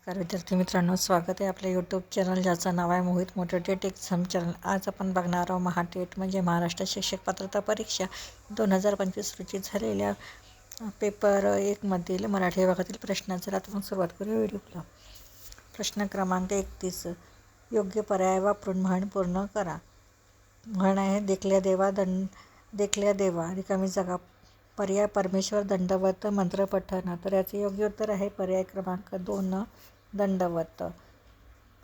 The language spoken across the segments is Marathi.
नमस्कार विद्यार्थी मित्रांनो, स्वागत आहे आपल्या यूट्यूब चॅनल ज्याचं नाव आहे मोहित मोठे टेट एक्झाम चॅनल. आज आपण बघणार आहोत महाटेट म्हणजे महाराष्ट्र शिक्षक पात्रता परीक्षा 2025 रोजी झालेल्या पेपर 1 मराठी विभागातील प्रश्नांची आपण सुरुवात करूया व्हिडिओला. प्रश्न क्रमांक 31. योग्य पर्याय वापरून म्हण पूर्ण करा. म्हण आहे देखल्या देवा रिकामी जागा. पर्याय परमेश्वर दंडवत मंत्र पठण. तर याचे योग्य उत्तर आहे पर्याय क्रमांक 2 दंडवत.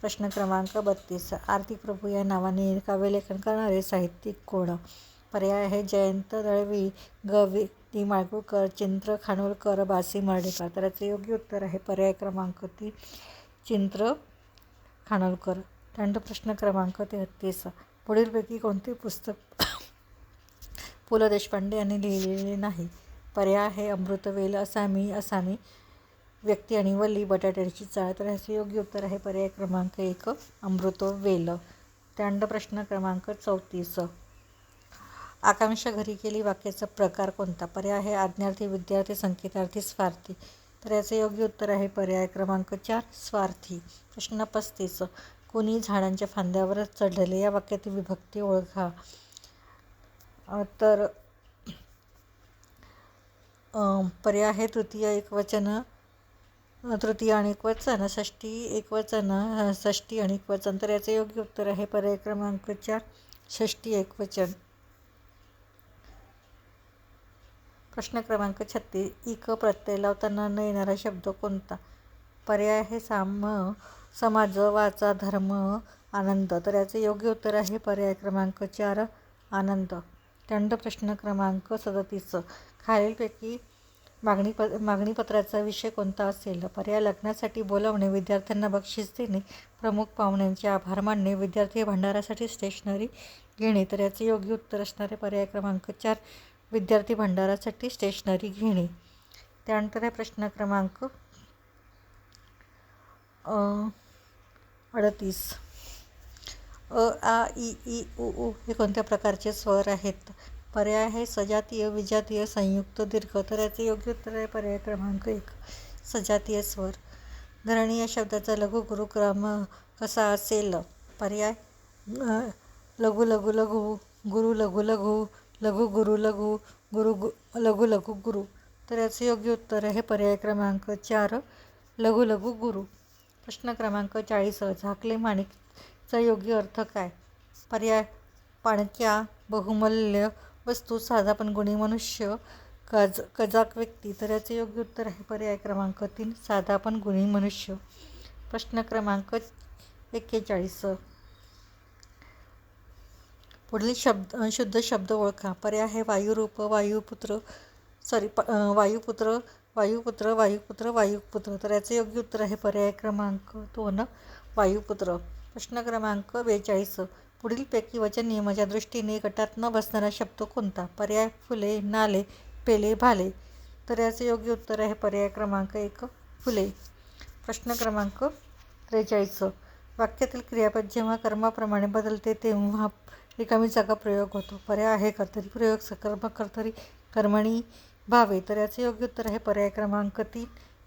प्रश्न क्रमांक 32. आरती प्रभू या नावाने काव्यलेखन करणारे साहित्यिक कोण? पर्याय आहे जयंत दळवी, ग वि ती माडगूळकर, चिंत्र खानोलकर, बासी मर्ढेकर. तर याचे योग्य उत्तर आहे पर्याय क्रमांक 3 चिंत्र खानोलकर. त्यानंतर प्रश्न क्रमांक 33. पुढीलपैकी कोणते पुस्तक पु ल देशपांडे यांनी लिहिलेले नाही? पर्याय आहे अमृतवेल, असामी, व्यक्ती आणि वल्ली, बटाट्याची चाळ. तर ह्याचे योग्य उत्तर आहे पर्याय क्रमांक 1 अमृतवेल. त्यानंतर प्रश्न क्रमांक 34. आकांक्षा घरी केली वाक्याचा प्रकार कोणता? पर्याय आहे आज्ञार्थी, विद्यार्थी, संकेतार्थी, स्वार्थी. तर याचे योग्य उत्तर आहे पर्याय क्रमांक 4 स्वार्थी. प्रश्न 35. कोणी झाडांच्या फांद्यावर चढलेले या वाक्यातील विभक्ती ओळखा. तर पर्याय आहे तृतीय एकवचन, तृतीय आणि एकवचन, षष्टी एकवचन, षष्टी आणि एकवचन. तर याचे योग्य उत्तर आहे पर्याय क्रमांक 4 षष्टी एकवचन. प्रश्न क्रमांक 36. इक प्रत्यय लावताना न येणारा शब्द कोणता? पर्याय आहे समाज, वाचा, धर्म, आनंद. तर याचे योग्य उत्तर आहे पर्याय क्रमांक 4 आनंद. त्यानंतर प्रश्न क्रमांक 37. खालीलपैकी मागणीपत्राचा विषय कोणता असेल? पर्याय लग्नासाठी बोलावणे, विद्यार्थ्यांना बक्षीस देणे, प्रमुख पाहुण्यांचे आभार मानणे, विद्यार्थी भंडारासाठी स्टेशनरी घेणे. तर याचे योग्य उत्तर असणारे पर्याय क्रमांक 4 विद्यार्थी भंडारासाठी स्टेशनरी घेणे. त्यानंतर आहे प्रश्न क्रमांक 38. अ, आ, इ, ई, उ हे कोणत्या प्रकारचे स्वर आहेत? पर्याय आहे सजातीय, विजातीय, संयुक्त, दीर्घ. तर याचे योग्य उत्तर आहे पर्याय क्रमांक 1 सजातीय स्वर. धरणी या शब्दाचा लघु क्रम कसा असेल? पर्याय लघु लघु लघु, गुरु लघु लघु, लघु गुरु लघु, गुरु लघु लघु गुरु. तर याचे योग्य उत्तर आहे पर्याय क्रमांक 4 लघु लघु गुरु. प्रश्न क्रमांक 40. झाकले माणिकचा योग्य अर्थ काय? पर्याय पाणक्या, बहुमूल्य वस्तू, साधा पण गुणी मनुष्य, कजाक व्यक्ती. तर याचे योग्य उत्तर आहे पर्याय क्रमांक 3 साधा पण गुणी मनुष्य. प्रश्न क्रमांक 41. पुढील शुद्ध शब्द ओळखा. पर्याय आहे वायुरूप, वायुपुत्र, वायुपुत्र. तर याचे योग्य उत्तर आहे पर्याय क्रमांक 2 वायुपुत्र. प्रश्न क्रमांक 42. पुढीलपैकी वचन नियमाच्या दृष्टीने गटात न बसणारा शब्द कोणता? पर्याय फुले, नाले, पेले, भाले. तर याचे योग्य उत्तर आहे पर्याय क्रमांक 1 फुले. प्रश्न क्रमांक 43. वाक्यातील क्रियापद जेव्हा कर्माप्रमाणे बदलते तेव्हा रिकामी जागा प्रयोग होतो. पर्याय आहे कर्तरी प्रयोग, सकर्मक कर्तरी, कर्मणी, भावे. तर याचे योग्य उत्तर आहे पर्याय क्रमांक 3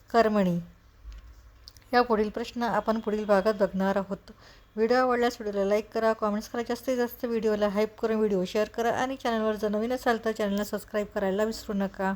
कर्मणी. या पुढील प्रश्न आपण पुढील भागात बघणार आहोत. व्हिडिओ आवडल्यास व्हिडिओला लाईक करा, कॉमेंट्स करा, जास्तीत जास्त व्हिडिओला हाईप करून व्हिडिओ शेअर करा आणि चॅनलवर जर नवीन असाल तर चॅनलला सबस्क्राईब करायला विसरू नका.